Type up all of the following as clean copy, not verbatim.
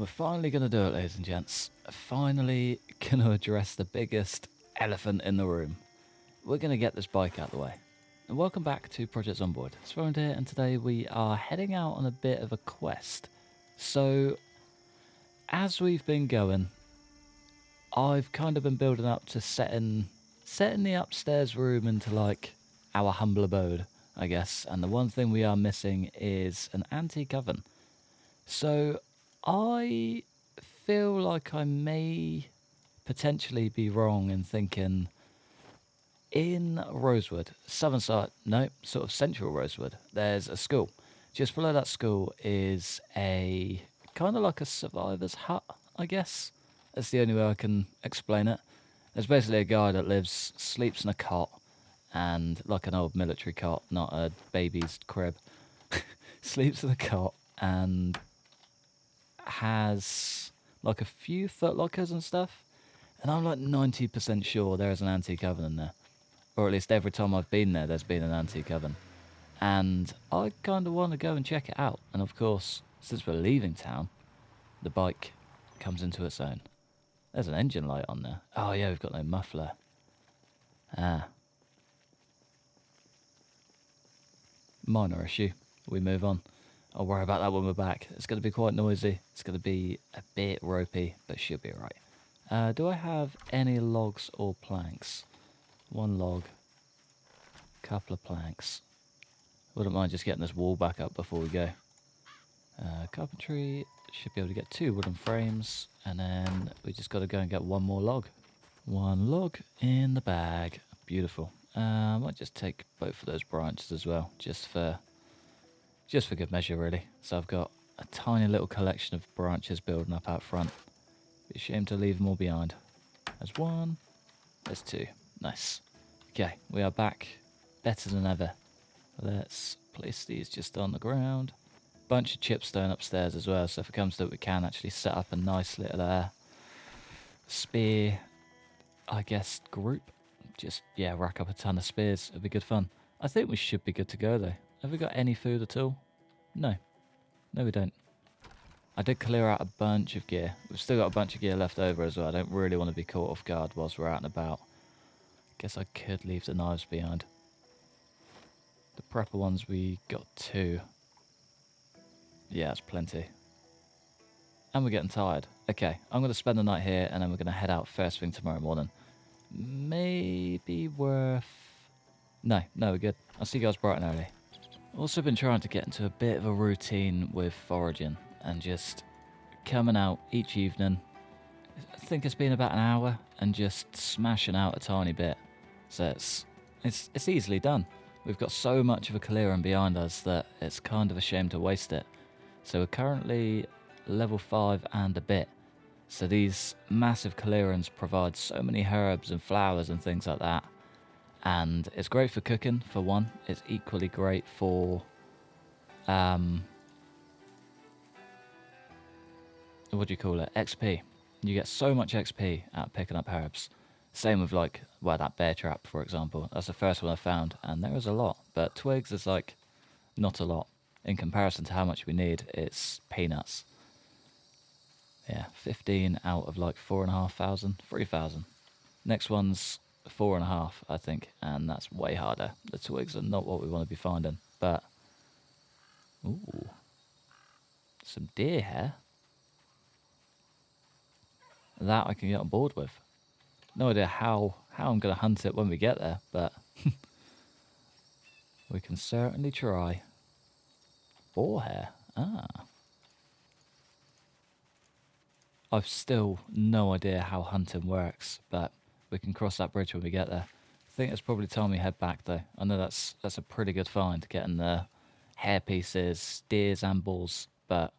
We're finally going to do it, ladies and gents. Finally going to address the biggest elephant in the room. We're going to get this bike out of the way. And welcome back to Project Zomboid. It's Rowan here, and today we are heading out on a bit of a quest. So, as we've been going, I've kind of been building up to setting the upstairs room into like our humble abode, I guess. And the one thing we are missing is an antique oven. So I feel like I may potentially be wrong in thinking in Rosewood, southern side, no, sort of central Rosewood, there's a school. Just below that school is a kind of like a survivor's hut, I guess. That's the only way I can explain it. There's basically a guy that sleeps in a cot, and like an old military cot, not a baby's crib. Sleeps in a cot and has like a few footlockers and stuff. And I'm like 90% sure there is an antique oven in there. Or at least every time I've been there, there's been an antique oven. And I kind of want to go and check it out. And of course, since we're leaving town, the bike comes into its own. There's an engine light on there. Oh yeah, we've got no muffler. Ah. Minor issue. We move on. I'll worry about that when we're back. It's going to be quite noisy. It's going to be a bit ropey, but should be alright. Do I have any logs or planks? One log. Couple of planks. Wouldn't mind just getting this wall back up before we go. Carpentry. Should be able to get 2 wooden frames. And then we just got to go and get 1 more log. 1 log in the bag. Beautiful. I might just take both of those branches as well, just for good measure, really. So I've got a tiny little collection of branches building up out front. Be a shame to leave them all behind. There's 1. There's 2. Nice. Okay, we are back. Better than ever. Let's place these just on the ground. Bunch of chipstone upstairs as well, so if it comes to it, we can actually set up a nice little spear, I guess, group. Just, yeah, rack up a ton of spears. It'll be good fun. I think we should be good to go, though. Have we got any food at all? No. No, we don't. I did clear out a bunch of gear. We've still got a bunch of gear left over as well. I don't really want to be caught off guard whilst we're out and about. Guess I could leave the knives behind. The prepper ones, we got 2. Yeah, that's plenty. And we're getting tired. Okay, I'm going to spend the night here, and then we're going to head out first thing tomorrow morning. Maybe worth... No, we're good. I'll see you guys bright and early. Also been trying to get into a bit of a routine with foraging and just coming out each evening. I think it's been about an hour and just smashing out a tiny bit. So it's easily done. We've got so much of a clearing behind us that it's kind of a shame to waste it. So we're currently level 5 and a bit. So these massive clearings provide so many herbs and flowers and things like that. And it's great for cooking, for one. It's equally great for... what do you call it? XP. You get so much XP out of picking up herbs. Same with, like, well, that bear trap, for example. That's the first one I found, and there is a lot. But twigs is, like, not a lot. In comparison to how much we need, it's peanuts. Yeah, 15 out of, like, 4,500, 3,000. Next one's 4.5, I think, and that's way harder. The twigs are not what we want to be finding, but... Ooh. Some deer hair. That I can get on board with. No idea how I'm going to hunt it when we get there, but... we can certainly try. Boar hair. Ah. I've still no idea how hunting works, but we can cross that bridge when we get there. I think it's probably time we head back, though. I know that's a pretty good find, getting the hair pieces, deers and bulls, but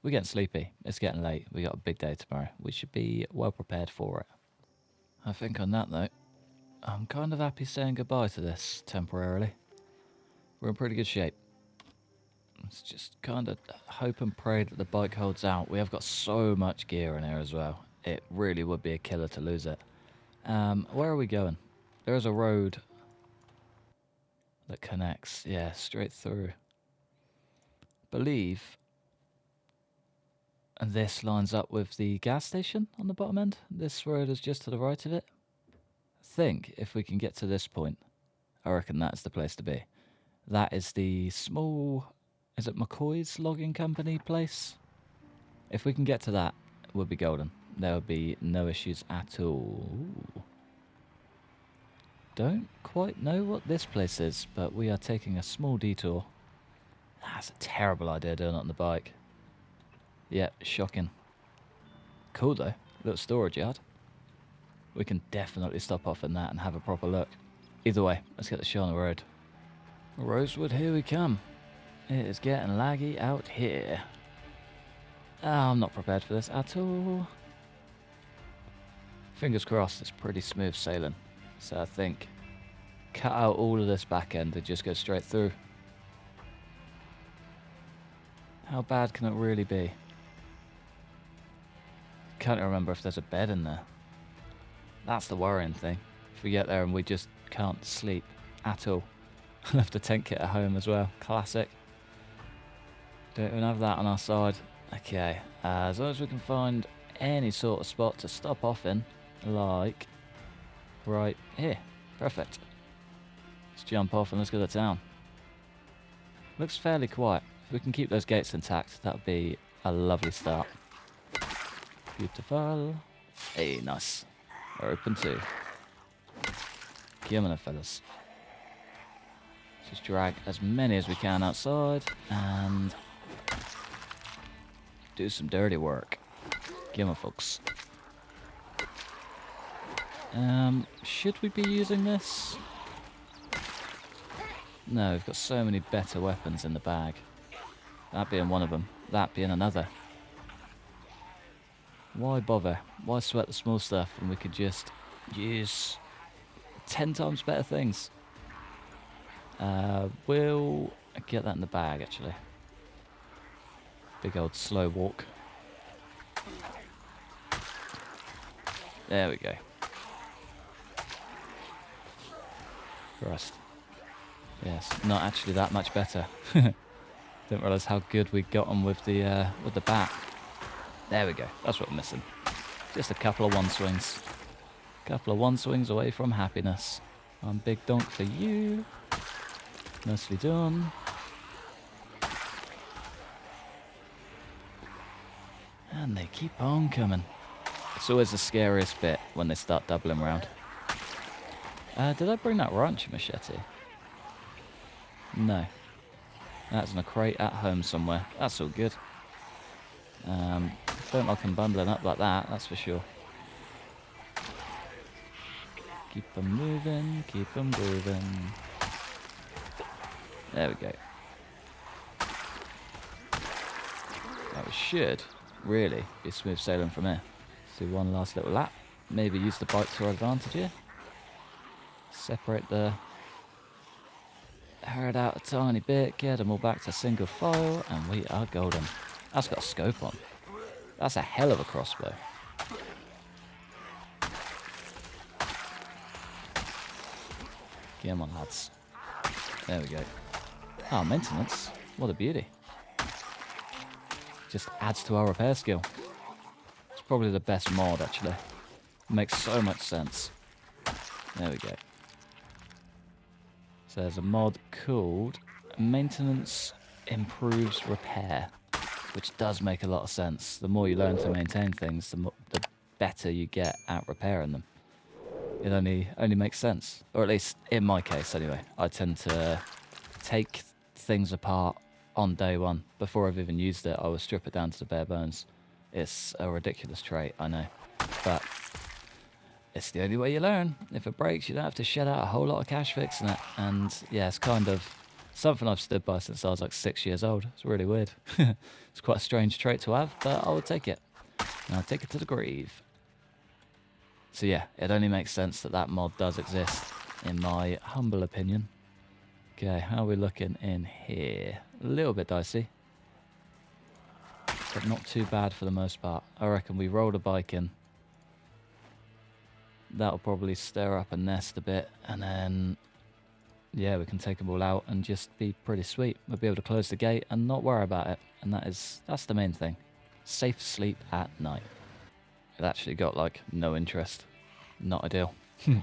we're getting sleepy. It's getting late. We got a big day tomorrow. We should be well prepared for it. I think on that note, I'm kind of happy saying goodbye to this temporarily. We're in pretty good shape. Let's just kind of hope and pray that the bike holds out. We have got so much gear in here as well. It really would be a killer to lose it. Where are we going? There is a road that connects, yeah, straight through. Believe And this lines up with the gas station on the bottom end. This road is just to the right of it. I think if we can get to this point, I reckon that's the place to be. That is the small, is it McCoy's logging company place? If we can get to that, we'll be golden. There will be no issues at all. Ooh. Don't quite know what this place is, but we are taking a small detour. That's a terrible idea doing it on the bike. Yeah, shocking. Cool though, little storage yard. We can definitely stop off in that and have a proper look. Either way, let's get the show on the road. Rosewood, here we come. It is getting laggy out here. Oh, I'm not prepared for this at all. Fingers crossed, it's pretty smooth sailing. So I think cut out all of this back end and just go straight through. How bad can it really be? Can't remember if there's a bed in there. That's the worrying thing. If we get there and we just can't sleep at all. Left the tent kit at home as well. Classic. Don't even have that on our side. Okay, as long as we can find any sort of spot to stop off in, like right here. Perfect. Let's jump off and let's go to town. Looks fairly quiet. If we can keep those gates intact, that would be a lovely start. Beautiful. Hey, nice. We're open too. Come on, fellas. Just drag as many as we can outside and do some dirty work. Come on, folks. Should we be using this? No, we've got so many better weapons in the bag. That being one of them. That being another. Why bother? Why sweat the small stuff when we could just use 10 times better things? We'll get that in the bag, actually. Big old slow walk. There we go. Christ. Yes, not actually that much better. Didn't realise how good we got on with the bat. There we go. That's what we're missing. Just a couple of one swings. Couple of one swings away from happiness. One big donk for you. Nicely done. And they keep on coming. It's always the scariest bit when they start doubling round. Did I bring that ranch machete? No. That's in a crate at home somewhere. That's all good. Don't like them bundling up like that, that's for sure. Keep them moving, keep them moving. There we go. That we should really be smooth sailing from here. Let's do one last little lap. Maybe use the bike to our advantage here. Separate the herd out a tiny bit, get them all back to single file, and we are golden. That's got a scope on. That's a hell of a crossbow. Come on, lads. There we go. Oh, maintenance. What a beauty. Just adds to our repair skill. It's probably the best mod, actually. Makes so much sense. There we go. So there's a mod called Maintenance Improves Repair, which does make a lot of sense. The more you learn to maintain things, the better you get at repairing them. It only makes sense. Or at least, in my case anyway. I tend to take things apart on day one. Before I've even used it, I will strip it down to the bare bones. It's a ridiculous trait, I know. But it's the only way you learn. If it breaks, you don't have to shed out a whole lot of cash fixing it. And yeah, it's kind of something I've stood by since I was like 6 years old. It's really weird. It's quite a strange trait to have, but I would take it. And I'll take it to the grave. So yeah, it only makes sense that that mod does exist, in my humble opinion. Okay, how are we looking in here? A little bit dicey, but not too bad for the most part. I reckon we roll the bike in. That'll probably stir up a nest a bit, and then yeah, we can take them all out and just be pretty sweet. We'll be able to close the gate and not worry about it, and that's the main thing. Safe sleep at night. It actually got like no interest. Not ideal. I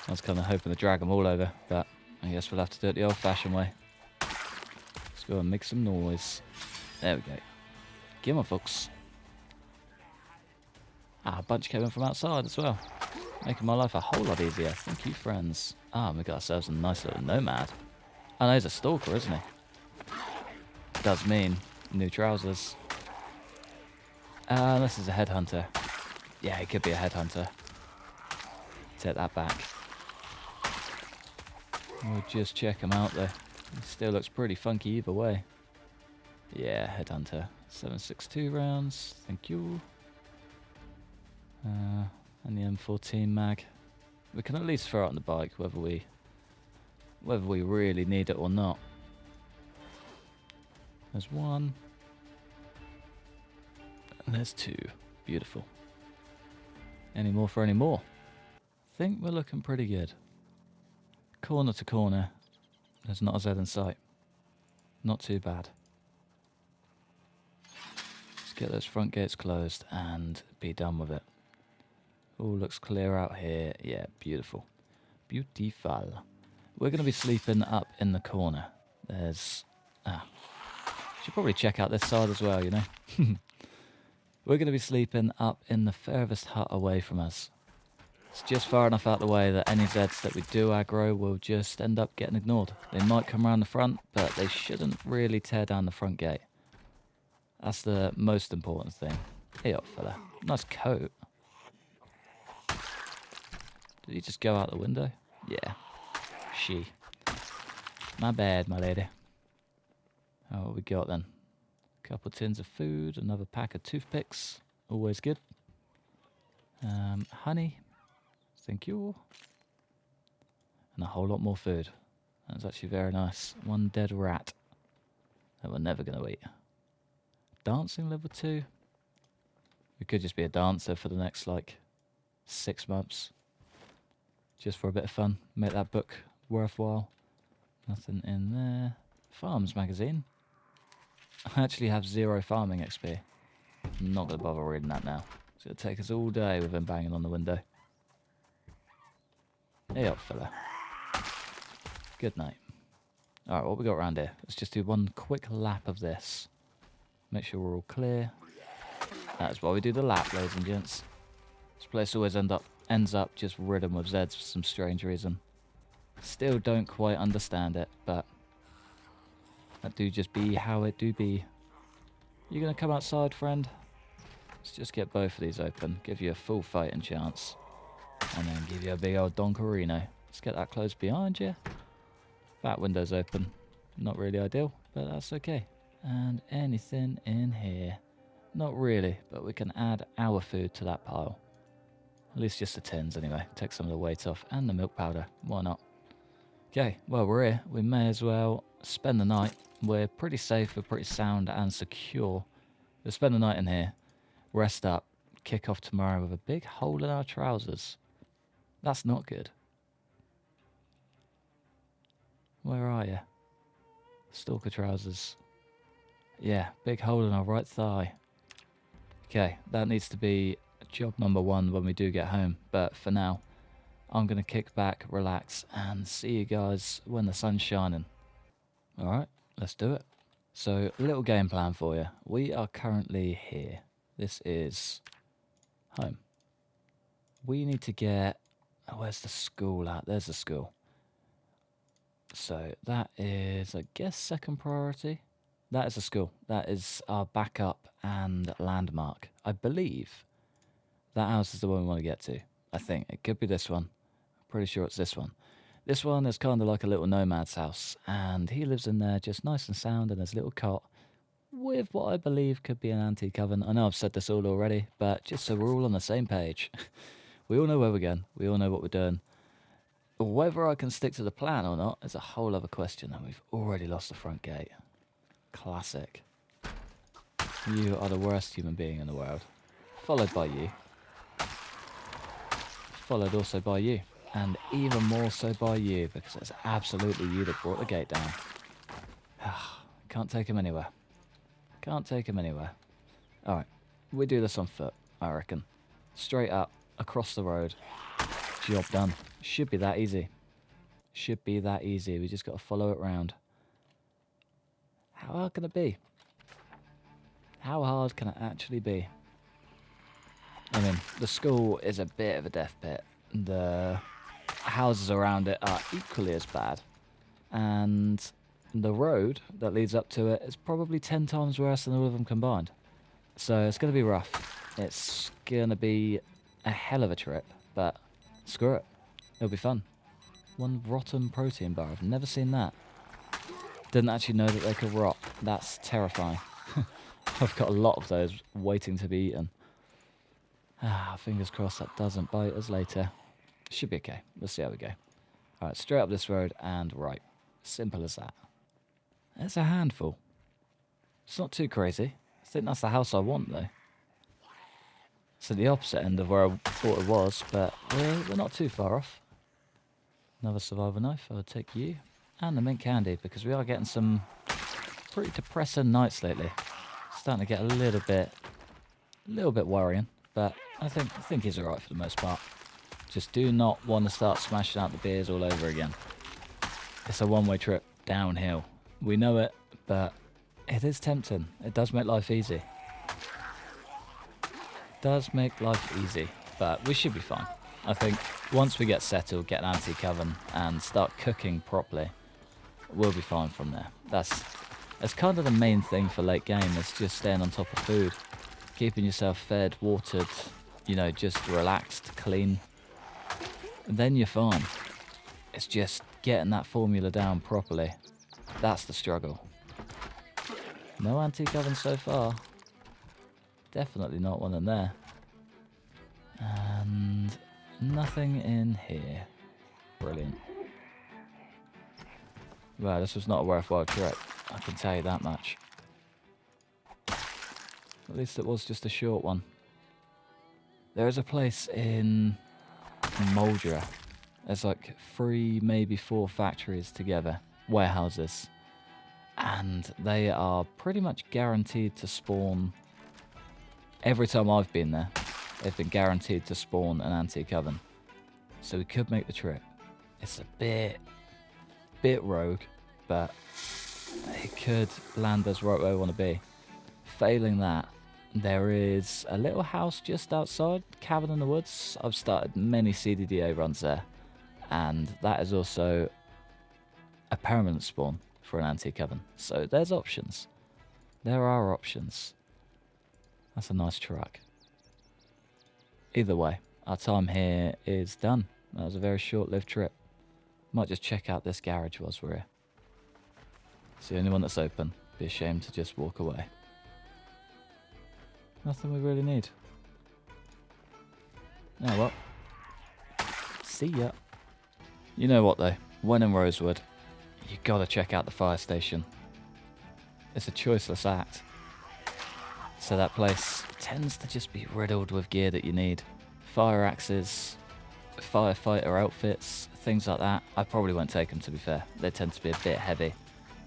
was kind of hoping to drag them all over, but I guess we'll have to do it the old-fashioned way. Let's go and make some noise. There we go. Get on, folks. Ah, a bunch came in from outside as well, making my life a whole lot easier. Thank you, friends. Ah, we got ourselves a nice little nomad. I know he's a stalker, isn't he? Does mean new trousers. This is a headhunter. Yeah, he could be a headhunter. Take that back. We'll just check him out though. He still looks pretty funky either way. Yeah, headhunter. 7.62 rounds. Thank you. And the M14 mag. We can at least throw it on the bike, whether we really need it or not. There's one. And there's two. Beautiful. Any more for any more? Think we're looking pretty good. Corner to corner. There's not a Z in sight. Not too bad. Let's get those front gates closed and be done with it. All looks clear out here. Yeah, beautiful. Beautiful. We're going to be sleeping up in the corner. There's... should probably check out this side as well, you know. We're going to be sleeping up in the furthest hut away from us. It's just far enough out the way that any Zeds that we do aggro will just end up getting ignored. They might come around the front, but they shouldn't really tear down the front gate. That's the most important thing. Hey up, fella. Nice coat. Did he just go out the window? Yeah. She. My bad, my lady. Oh, what we got then? Couple tins of food, another pack of toothpicks. Always good. Honey. Thank you. And a whole lot more food. That's actually very nice. One dead rat that we're never going to eat. Dancing level 2. We could just be a dancer for the next, 6 months. Just for a bit of fun. Make that book worthwhile. Nothing in there. Farms magazine. I actually have 0 farming XP. I'm not going to bother reading that now. It's going to take us all day with him banging on the window. Hey up, fella. Good night. Alright, what we got around here? Let's just do one quick lap of this. Make sure we're all clear. That's why we do the lap, ladies and gents. This place always ends up just ridden with Zeds for some strange reason. Still don't quite understand it, but that do just be how it do be. You gonna come outside, friend? Let's just get both of these open, give you a full fighting chance, and then give you a big old donkerino. Let's get that closed behind you. That window's open. Not really ideal, but that's okay. And anything in here? Not really, but we can add our food to that pile. At least just the tins anyway. Take some of the weight off, and the milk powder. Why not? Okay, well, we're here. We may as well spend the night. We're pretty safe, we're pretty sound and secure. We'll spend the night in here, rest up, kick off tomorrow with a big hole in our trousers. That's not good. Where are you? Stalker trousers. Yeah, big hole in our right thigh. Okay, that needs to be job number 1 when we do get home. But for now, I'm going to kick back, relax, and see you guys when the sun's shining. Alright, let's do it. So, a little game plan for you. We are currently here. This is home. We need to get... Oh, where's the school at? There's the school. So, that is, I guess, second priority. That is the school. That is our backup and landmark. I believe that house is the one we want to get to. I think. It could be this one. I'm pretty sure it's this one. This one is kind of like a little nomad's house, and he lives in there just nice and sound in his little cot with what I believe could be an antique oven. I know I've said this all already, but just so we're all on the same page. We all know where we're going. We all know what we're doing. Whether I can stick to the plan or not is a whole other question, and we've already lost the front gate. Classic. You are the worst human being in the world. Followed by you. Followed also by you. And even more so by you, because it's absolutely you that brought the gate down. Can't take him anywhere. Can't take him anywhere. Alright, we do this on foot, I reckon. Straight up, across the road. Job done. Should be that easy. Should be that easy. We just got to follow it round. How hard can it be? How hard can it actually be? I mean, the school is a bit of a death pit. The houses around it are equally as bad. And the road that leads up to it is probably 10 times worse than all of them combined. So it's going to be rough. It's going to be a hell of a trip, but screw it. It'll be fun. One rotten protein bar. I've never seen that. Didn't actually know that they could rot. That's terrifying. I've got a lot of those waiting to be eaten. Fingers crossed that doesn't bite us later. Should be okay. We'll see how we go. Alright, straight up this road and right. Simple as that. It's a handful. It's not too crazy. I think that's the house I want though. It's at the opposite end of where I thought it was, but we're not too far off. Another survival knife. I'll take you. And the mint candy, because we are getting some pretty depressing nights lately. Starting to get a little bit worrying, but I think he's alright for the most part. Just do not want to start smashing out the beers all over again. It's a one-way trip downhill. We know it, but it is tempting. It does make life easy. Does make life easy, but we should be fine. I think once we get settled, get an anti-coven, and start cooking properly, we'll be fine from there. That's kind of the main thing for late game, is just staying on top of food. Keeping yourself fed, watered, you know, just relaxed, clean. And then you're fine. It's just getting that formula down properly. That's the struggle. No antique oven so far. Definitely not one in there. And nothing in here. Brilliant. Well, this was not a worthwhile trip. I can tell you that much. At least it was just a short one. There is a place in Moldra. There's like 3, maybe 4 factories together. Warehouses. And they are pretty much guaranteed to spawn. Every time I've been there, they've been guaranteed to spawn an antique oven. So we could make the trip. It's a bit rogue, but it could land us right where we want to be. Failing that, there is a little house just outside, cabin in the woods. I've started many CDDA runs there, and that is also a permanent spawn for an antique oven. So there's options. There are options. That's a nice truck. Either way, our time here is done. That was a very short-lived trip. Might just check out this garage whilst we're here. It's the only one that's open. Be ashamed to just walk away. Nothing we really need. Oh well. See ya. You know what though? When in Rosewood, you gotta check out the fire station. It's a choiceless act. So that place tends to just be riddled with gear that you need. Fire axes, firefighter outfits, things like that. I probably won't take them, to be fair. They tend to be a bit heavy.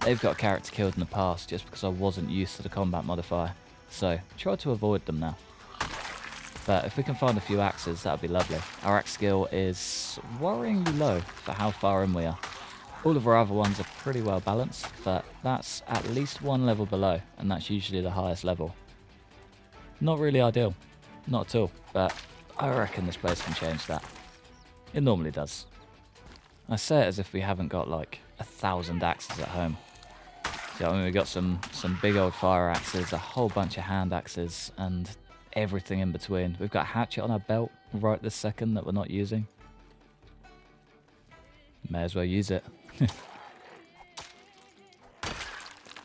They've got a character killed in the past just because I wasn't used to the combat modifier. So try to avoid them now. But if we can find a few axes, that would be lovely. Our axe skill is worryingly low for how far in we are. All of our other ones are pretty well balanced, but that's at least 1 level below, and that's usually the highest level. Not really ideal. Not at all, but I reckon this place can change that. It normally does. I say it as if we haven't got like 1,000 axes at home. So, I mean, we've got some big old fire axes, a whole bunch of hand axes, and everything in between. We've got a hatchet on our belt right this second that we're not using. May as well use it.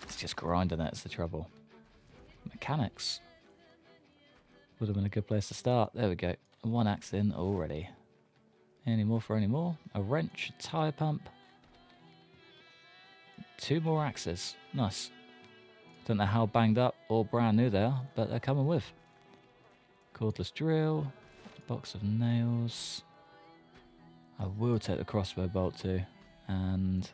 It's just grinding, that's the trouble. Mechanics. Would have been a good place to start. There we go. 1 axe in already. Any more for any more? A wrench, a tyre pump. 2 more axes. Nice. Don't know how banged up or brand new they are, but they're coming with. Cordless drill. Box of nails. I will take the crossbow bolt too. And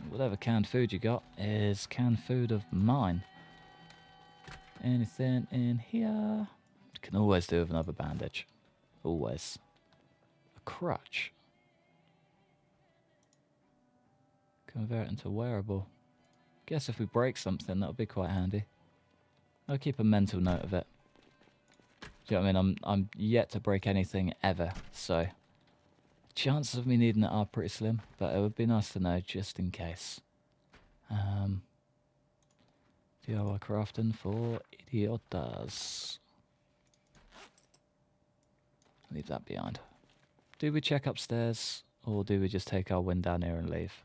whatever canned food you got is canned food of mine. Anything in here? Can always do with another bandage. Always. A crutch. Convert into wearable. Guess if we break something, that'll be quite handy. I'll keep a mental note of it. Do you know what I mean? I'm yet to break anything ever, so chances of me needing it are pretty slim, but it would be nice to know just in case. DIY crafting for idiotas. Leave that behind. Do we check upstairs, or do we just take our win down here and leave?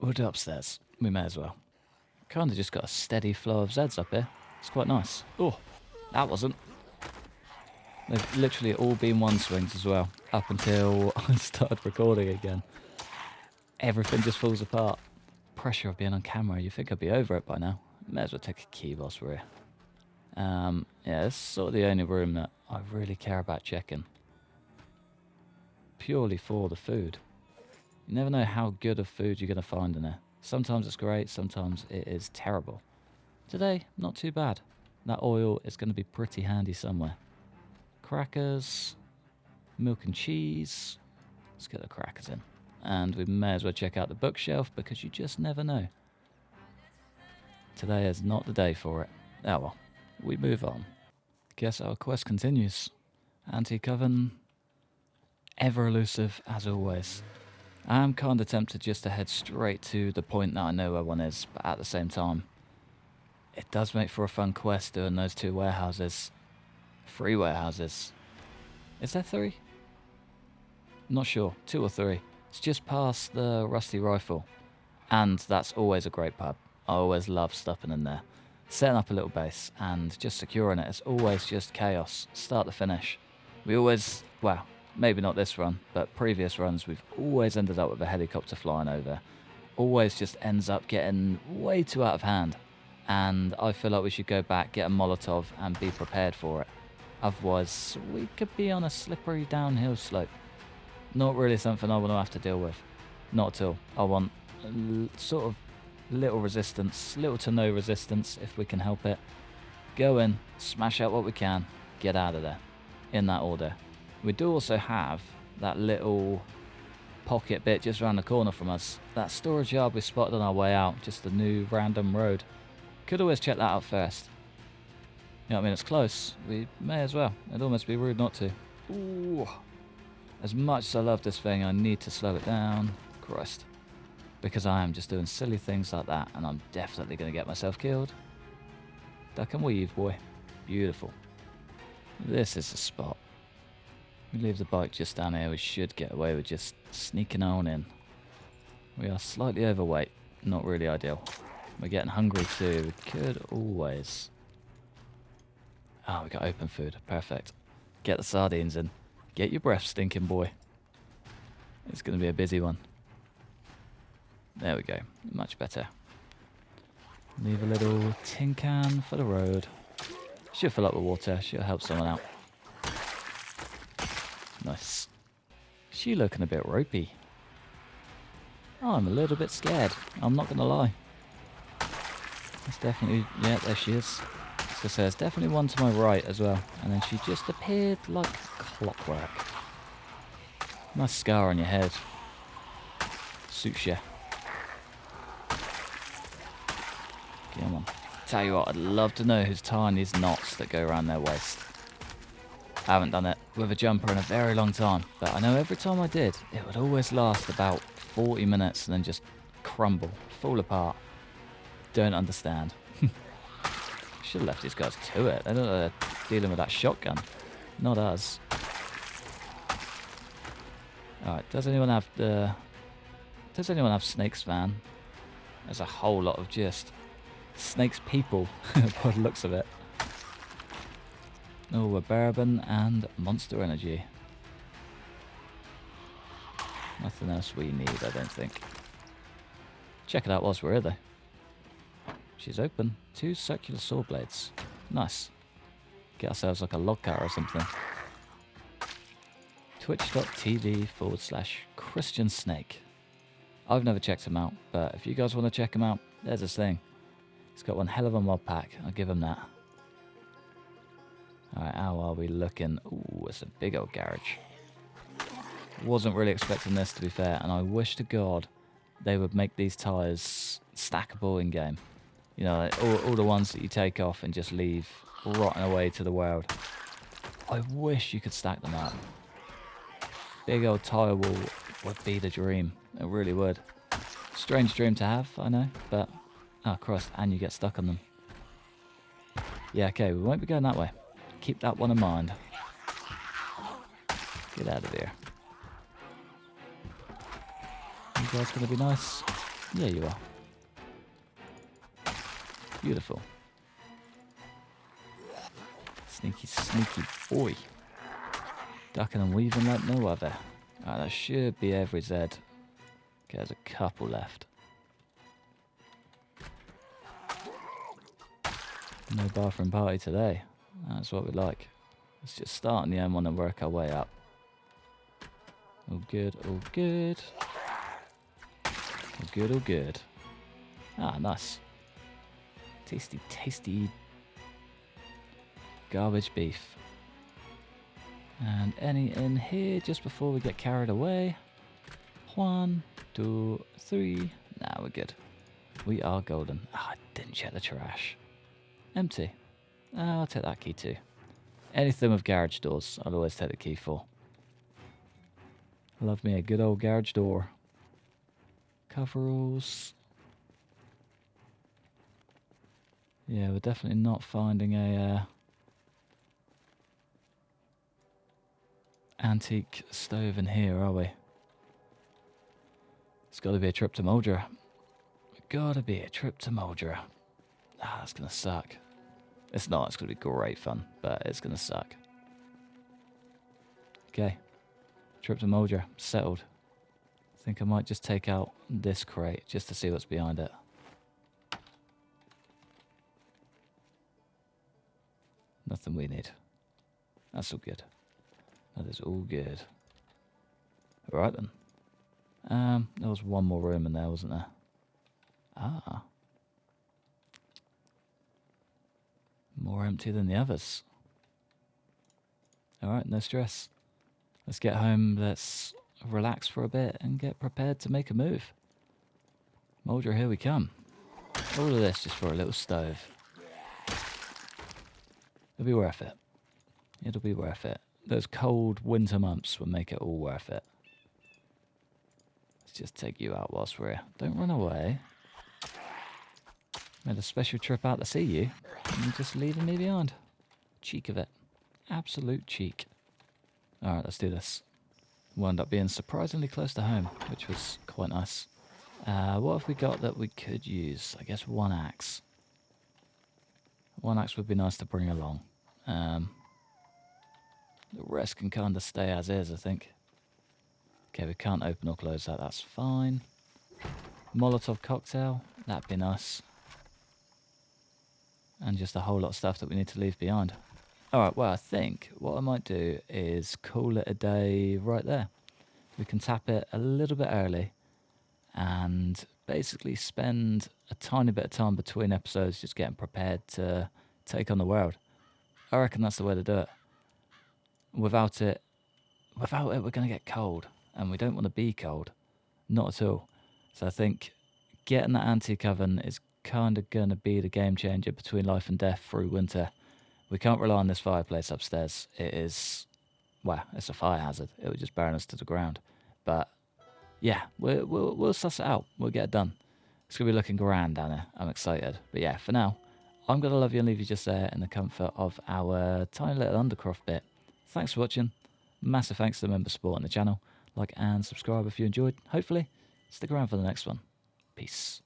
We'll do upstairs. We may as well. Kind of just got a steady flow of Zeds up here. It's quite nice. Oh, that wasn't. They've literally all been one swings as well, up until I started recording again. Everything just falls apart. Pressure of being on camera, you think I'd be over it by now. May as well take a key whilst we're here. Yeah, it's sort of the only room that I really care about checking. Purely for the food. You never know how good of food you're going to find in there. Sometimes it's great, sometimes it is terrible. Today, not too bad. That oil is going to be pretty handy somewhere. Crackers, milk and cheese. Let's get the crackers in. And we may as well check out the bookshelf because you just never know. Today is not the day for it. Oh well, we move on. Guess our quest continues. Anti-coven, ever elusive as always. I'm kind of tempted just to head straight to the point that I know where one is, but at the same time, it does make for a fun quest doing those 2 warehouses. 3 warehouses. Is there 3? Not sure. 2 or 3. It's just past the Rusty Rifle. And that's always a great pub. I always love stopping in there. Setting up a little base and just securing it. It's always just chaos. Start to finish. We always, well, maybe not this run, but previous runs, we've always ended up with a helicopter flying over. Always just ends up getting way too out of hand. And I feel like we should go back, get a Molotov, and be prepared for it. Otherwise, we could be on a slippery downhill slope. Not really something I want to have to deal with. Not at all. I want sort of little resistance, little to no resistance if we can help it. Go in, smash out what we can, get out of there. In that order. We do also have that little pocket bit just around the corner from us. That storage yard we spotted on our way out, just a new random road. Could always check that out first. You know what I mean? It's close. We may as well. It'd almost be rude not to. Ooh. As much as I love this thing, I need to slow it down. Christ. Because I am just doing silly things like that, and I'm definitely going to get myself killed. Duck and weave, boy. Beautiful. This is the spot. We leave the bike just down here. We should get away with just sneaking on in. We are slightly overweight. Not really ideal. We're getting hungry too. We could always... Oh, we got open food. Perfect. Get the sardines in. Get your breath stinking, boy. It's going to be a busy one. There we go. Much better. Leave a little tin can for the road. Should fill up with water. Should help someone out. Nice. She looking a bit ropey. Oh, I'm a little bit scared. I'm not going to lie. It's definitely... Yeah, there she is. I was gonna say, there's definitely one to my right as well. And then she just appeared like clockwork. Nice scar on your head. Suits you. Come on. Tell you what, I'd love to know who's tying these knots that go around their waist. I haven't done it with a jumper in a very long time, but I know every time I did, it would always last about 40 minutes and then just crumble, fall apart. Don't understand. Should have left these guys to it. They don't know they're dealing with that shotgun. Not us. Alright, does anyone have Snake's van? There's a whole lot of just Snake's people by the looks of it. Oh, a bourbon and Monster Energy. Nothing else we need, I don't think. Check it out whilst we're here though. She's open. 2 circular saw blades. Nice. Get ourselves like a log cutter or something. Twitch.tv/Christian Snake. I've never checked him out, but if you guys want to check him out, there's his thing. He's got one hell of a mod pack. I'll give him that. Alright, how are we looking? Ooh, it's a big old garage. Wasn't really expecting this, to be fair, and I wish to God they would make these tyres stackable in-game. You know, like all the ones that you take off and just leave rotting away to the world. I wish you could stack them up. Big old tyre wall would be the dream. It really would. Strange dream to have, I know, but... Oh, Christ, and you get stuck on them. Yeah, okay, we won't be going that way. Keep that one in mind. Get out of here. You guys gonna be nice? Yeah, you are. Beautiful. Sneaky, sneaky boy. Ducking and weaving like no other. Alright, that should be every Z. Okay, there's a couple left. No bathroom party today. That's what we like. Let's just start on the M1 and work our way up. All good, all good. All good, all good. Ah, nice. Tasty, tasty garbage beef. And any in here just before we get carried away? 1, 2, 3. Nah, we're good. We are golden. Ah, I didn't check the trash. Empty. I'll take that key too. Anything with garage doors, I'll always take the key for. Love me a good old garage door. Coveralls. Yeah, we're definitely not finding a antique stove in here, are we? It's got to be a trip to Moldra. Gotta be a trip to Moldra. Ah, that's gonna suck. It's not, it's gonna be great fun, but it's gonna suck. Okay. Trip to Moldra, settled. I think I might just take out this crate just to see what's behind it. Nothing we need. That's all good. That is all good. Alright then. There was one more room in there, wasn't there? Ah. More empty than the others. Alright, no stress. Let's get home, let's relax for a bit and get prepared to make a move. Moldra, here we come. All of this just for a little stove. It'll be worth it. It'll be worth it. Those cold winter months will make it all worth it. Let's just take you out whilst we're here. Don't run away. Made a special trip out to see you, and you're just leaving me behind. Cheek of it. Absolute cheek. Alright, let's do this. Wound up being surprisingly close to home, which was quite nice. What have we got that we could use? I guess one axe. One axe would be nice to bring along. The rest can kind of stay as is, I think. Okay, we can't open or close that, that's fine. Molotov cocktail, that'd be nice. And just a whole lot of stuff that we need to leave behind. Alright, well I think what I might do is call it a day right there. We can tap it a little bit early and basically spend a tiny bit of time between episodes just getting prepared to take on the world. I reckon that's the way to do it. Without it, we're going to get cold, and we don't want to be cold. Not at all. So I think getting that antique oven is kind of going to be the game changer between life and death through winter. We can't rely on this fireplace upstairs. It is, well, it's a fire hazard. It would just burn us to the ground. But yeah, we'll suss it out. We'll get it done. It's going to be looking grand down there. I'm excited. But yeah, for now, I'm going to love you and leave you just there in the comfort of our tiny little Undercroft bit. Thanks for watching. Massive thanks to the members supporting the channel. Like and subscribe if you enjoyed. Hopefully, stick around for the next one. Peace.